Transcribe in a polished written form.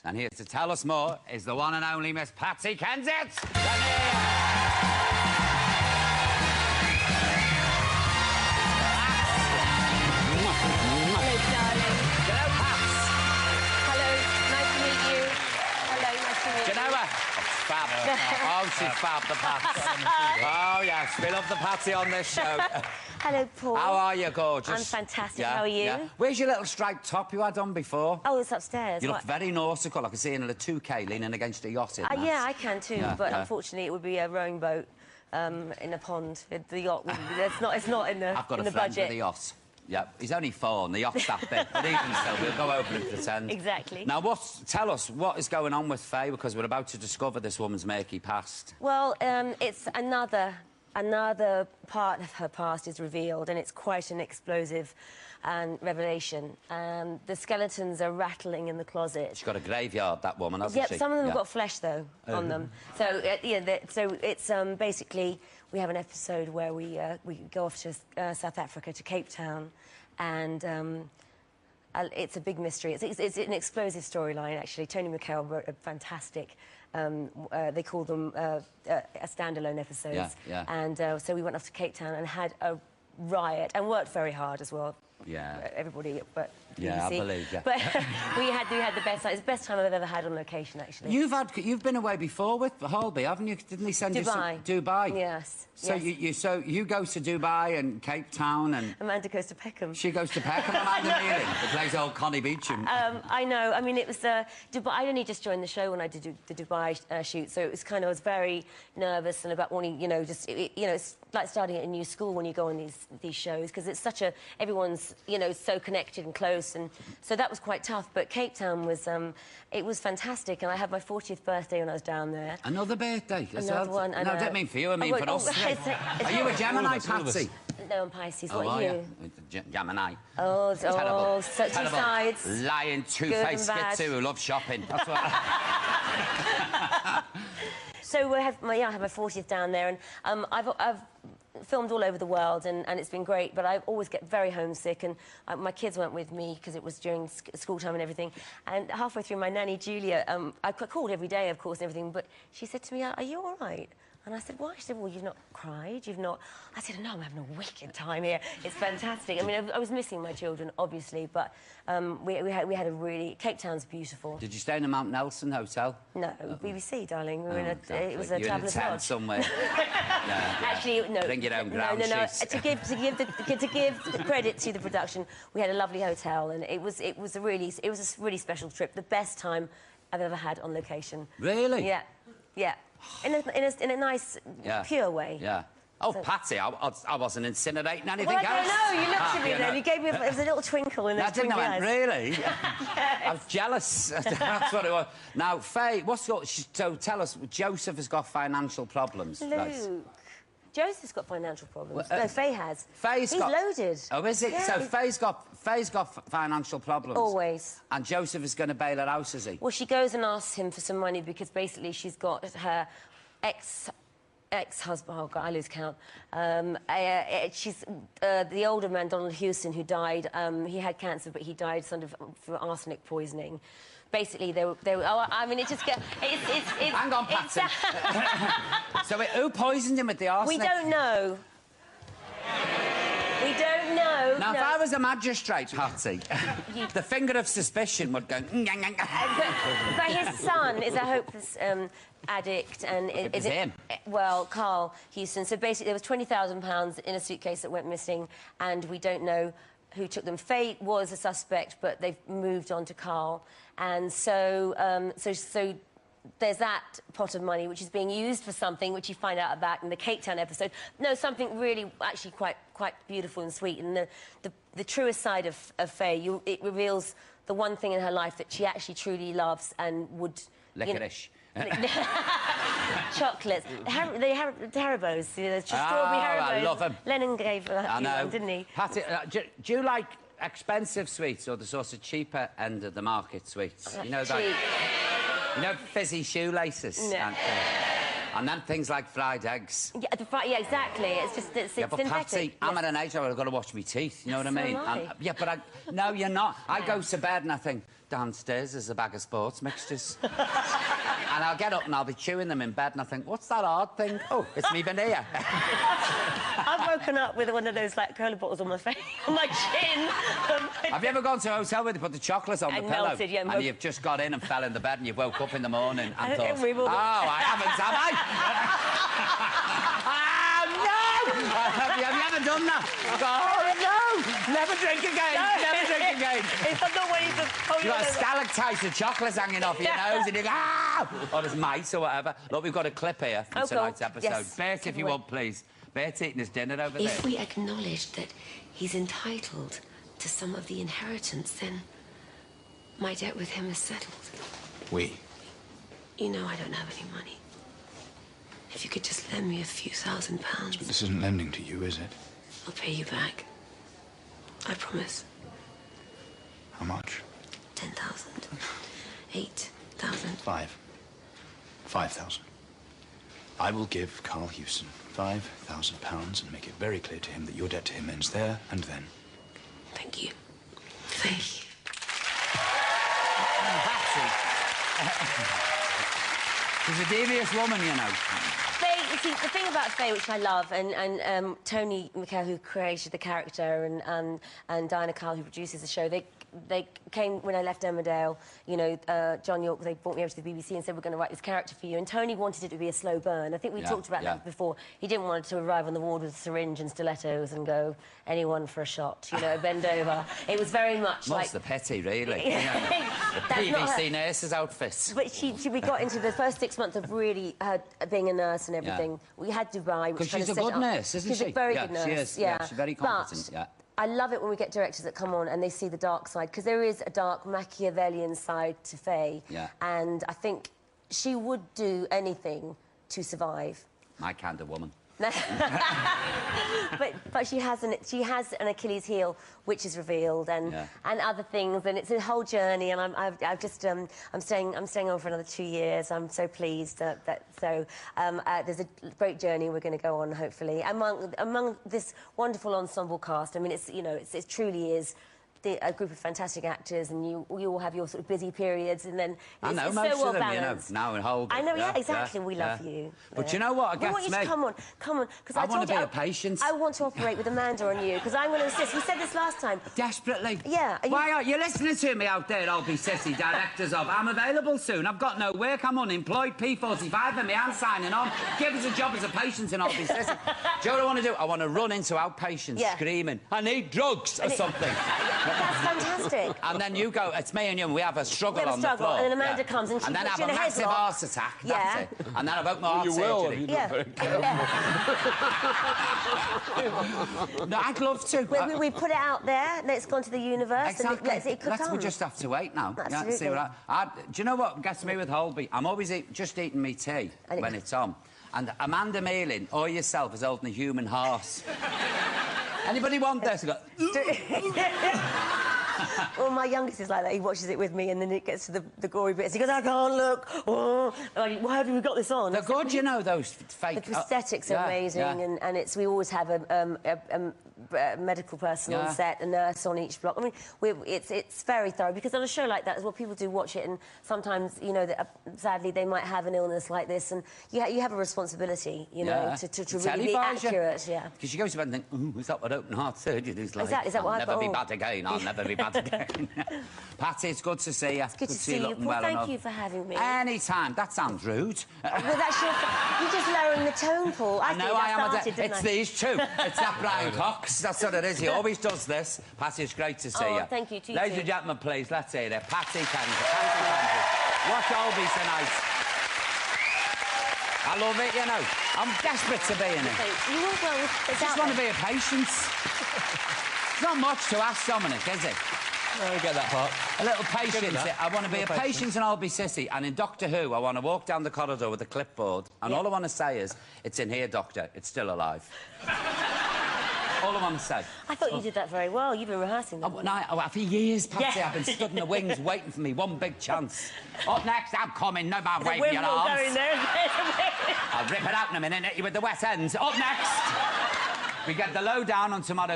And here to tell us more is the one and only Miss Patsy Kensit. Hello, darling. Hello, Pats. Hello, nice to meet you. Hello, nice to meet Do you know her? Fab. Oh, she's fab, the Pats. Oh, yes, we love the Patsy on this show. Hello, Paul. How are you, gorgeous? I'm fantastic. How are you? Yeah. Where's your little striped top you had on before? Oh, it's upstairs. You look very nautical. I can see you in a 2K leaning against a yacht in that. Yeah, I can too, Yeah, but yeah. unfortunately it would be a rowing boat in a pond. The yacht wouldn't be. It's not in the I've got in a the friend budget. with a yacht. Yeah, he's only 4 and the yacht's that big. But even still, we'll go over and pretend. Exactly. Now, tell us, what is going on with Faye? Because we're about to discover this woman's murky past. Well, it's another part of her past is revealed, and it's quite an explosive revelation. The skeletons are rattling in the closet. She's got a graveyard, that woman, hasn't she? Yep, some of them have got flesh, though, on them. So, so it's basically, we have an episode where we go off to South Africa, to Cape Town, and it's a big mystery. It's an explosive storyline, actually. Tony McHale wrote a fantastic, they call them standalone episodes. Yeah, yeah. And so we went off to Cape Town and had a riot, and worked very hard as well. Yeah. Everybody, but yeah, BBC. I believe you. But we had the best time. It's the best time I've ever had on location, actually. You've been away before with Holby, haven't you? Didn't he send Dubai. you Dubai? Yes. So yes. you go to Dubai and Cape Town, and Amanda goes to Peckham. she goes to Peckham. Amanda Neely, who plays old Connie Beecham. I know. I mean, it was Dubai. I only just joined the show when I did the Dubai shoot, so it was I was very nervous and about wanting, it's like starting at a new school when you go on these shows, because it's everyone's so connected and close, and so that was quite tough. But Cape Town was it was fantastic, and I had my 40th birthday when I was down there. Another birthday as Another well? one. No, I don't mean for you, I mean for us. Are you a Gemini, Patsy? No, I'm Pisces. Oh, What are you? Gemini. Oh, Terrible. so two Terrible. Lying, two-faced schizo who loves shopping. That's what... So I had my 40th down there, and I've filmed all over the world, and it's been great, but I always get very homesick, and my kids weren't with me because it was during school time and everything. And halfway through, my nanny, Julia, I called every day, of course, and everything, but she said to me, "Are you all right?" And I said, "Why?" She said, "Well, you've not cried, you've not..." I said, "No, I'm having a wicked time here. It's fantastic." I mean, I was missing my children, obviously, but we had a really... Cape Town's beautiful. Did you stay in the Mount Nelson Hotel? No, BBC, darling. We were Exactly. it was a You're in a traveller's tent lodge. somewhere. Yeah. Actually, no. Bring your own ground sheets. To give the credit to the production, we had a lovely hotel, and it was a really special trip. The best time I've ever had on location. Really? Yeah, yeah. In a nice, pure way. Yeah. Oh, so, Patsy, I wasn't incinerating anything well, I else. don't know. You looked at me then. You gave me... There was a little twinkle in those twinkly eyes. Really? I was jealous. That's what it was. Now, Faye, so tell us, Joseph has got financial problems. Luke. Right. Joseph's got financial problems. No, Faye has. He's loaded. Oh, is it? Yeah, so Faye's got financial problems. Always. And Joseph is going to bail her out, is he? Well, she goes and asks him for some money because basically she's got her ex-husband, oh God, I lose count. She's the older man, Donald Houston, who died. He had cancer, but he died from arsenic poisoning. Basically, they were. Oh, I mean, it just gets. Hang on, Patsy. So, who poisoned him with the arsenic? We don't know. We don't know. Now, if I was a magistrate, Patsy, the finger of suspicion would go... But his son is a hopeless addict, and... It was him. Well, Carl Houston. So basically, there was £20,000 in a suitcase that went missing, and we don't know who took them. Faye was a suspect, but they've moved on to Carl. And so, so there's that pot of money which is being used for something which you find out about in the Cape Town episode. No, something really, actually quite beautiful and sweet. And the truest side of Faye, it reveals the one thing in her life that she actually truly loves and would... Licorice. Chocolates. The Haribos. The strawberry Haribos. I love them. Lennon gave her one, didn't he? Patty, do you like expensive sweets or the sort of cheaper end of the market sweets? You know, that... You know, fizzy shoelaces? No. And then things like fried eggs. Yeah, exactly. It's just it's but synthetic. Patsy, I'm at an age where I've got to wash my teeth, you know what I mean? So am I. No, you're not. I go to bed and I think, downstairs. There's a bag of sports mixtures. And I'll get up and I'll be chewing them in bed and I think, what's that odd thing? Oh, it's me veneer. I've woken up with one of those, like, cola bottles on my face, on my chin. Have you ever gone to a hotel where they put the chocolates on the pillow? Melted, yeah, and you've just got in and fell in the bed and you woke up in the morning and thought, we will... oh, I haven't, have I? Oh, no! Have you ever done that? Oh, no! Never drink again! No. Never drink again! If I'm not waiting for... You've got a stalactite of chocolates hanging off your nose and you go, ah! Or there's mice or whatever. Look, we've got a clip here from tonight's episode. Yes. Bert, if you want, please. Bert's eating his dinner over there. If we acknowledge that he's entitled to some of the inheritance, then my debt with him is settled. We? You know I don't have any money. If you could just lend me a few £1,000s. But this isn't lending to you, is it? I'll pay you back. I promise. How much? 10,000. 8,000. 5,000. I will give Carl Hewson £5,000 and make it very clear to him that your debt to him ends there and then. Thank you. Thank you. She's a devious woman, you know. Faye, see, the thing about Faye, which I love, and Tony McHale, who created the character, and Diana Carl, who produces the show, they came when I left Emmerdale. You know, John York, they brought me over to the BBC and said, we're going to write this character for you. And Tony wanted it to be a slow burn. I think we talked about that before. He didn't want it to arrive on the ward with a syringe and stilettos and go, anyone for a shot, you know, bend over. It was very much like... What's the petty, really? You know, the PVC nurse's outfits. But we got into the first 6 months of really being a nurse and everything. Yeah. We had Dubai, which kind of she's a good nurse, isn't she? She's a very good nurse. She is. Yeah, she's very competent. But I love it when we get directors that come on and they see the dark side, because there is a dark Machiavellian side to Faye. Yeah. And I think she would do anything to survive. My kind of woman. but she has an Achilles heel, which is revealed, and other things, and it's a whole journey. And I'm staying on for another 2 years. I'm so pleased there's a great journey we're going to go on, hopefully, among this wonderful ensemble cast. I mean, it truly is a group of fantastic actors, and you all have your sort of busy periods, and then I know it's most so well of them, balanced. you know, now and hold. I know, exactly. We love you. But you know what? We want you to come on, because I want to be a patient. I want to operate with Amanda on you, because I'm going to insist. We said this last time. Desperately. Yeah. Why aren't you listening to me out there? I'll be sissy directors of. I'm available soon. I've got no work. I'm unemployed. P45 and me. I'm signing on. Give us a job as a patient, and I'll be sissy. Do you know what I want to do? I want to run into outpatients screaming, "I need drugs" or something. That's fantastic. And then you go, it's me and you, and we have a struggle on the floor. And then Amanda comes and she puts you in a headlock. And then I have a massive heart attack, that's it. And then I've opened my heart surgery. No, I'd love to. We put it out there, let's go into the universe, exactly. and it could come. We just have to wait now. Absolutely. See what do you know what gets me with Holby? I'm always just eating me tea when it's on. And Amanda Mealing, or yourself, is holding a human heart. Anybody want this? Well, my youngest is like that. He watches it with me, and then it gets to the gory bits. He goes, I can't look. Oh. Like, why have we got this on? They're good, you know, those fake... The prosthetics are amazing, and we always have a medical person on set, a nurse on each block. I mean, it's very thorough, because on a show like that as well, people do watch it, and sometimes, you know, sadly, they might have an illness like this, and you have a responsibility, you know, to really be accurate. Because you go to bed and think, ooh, is that what open heart surgery is like? Exactly, is that I'll never be bad again, I'll never be bad again. Patty, it's good to see you. It's good to see you. Well, thank you for having me. Any-time. That sounds rude. Well, that's you're just lowering the tone, Paul. I know I am. It's these two. It's that Brian Cox. That's what it is. He always does this. Patty, it's great to see you. Thank you, too. Ladies and gentlemen, please, let's hear it. Patsy Kensit. Watch Holby tonight. I love it, you know. I'm desperate to be in it. You will, well, I just want to be a patient. It's not much to ask Dominic, is it? I get that part. A little patience. I want to be a patient and I'll be sissy. And in Doctor Who, I want to walk down the corridor with a clipboard, and all I want to say is, it's in here, Doctor. It's still alive. All I want to say. I thought you did that very well. You've been rehearsing that. For years, Patsy, I've been stood in the wings waiting for me. One big chance. Up next, I'm coming. No more waving your arms. I'll rip it out in a minute, hit you with the wet ends. Up next, we get the lowdown on tomorrow.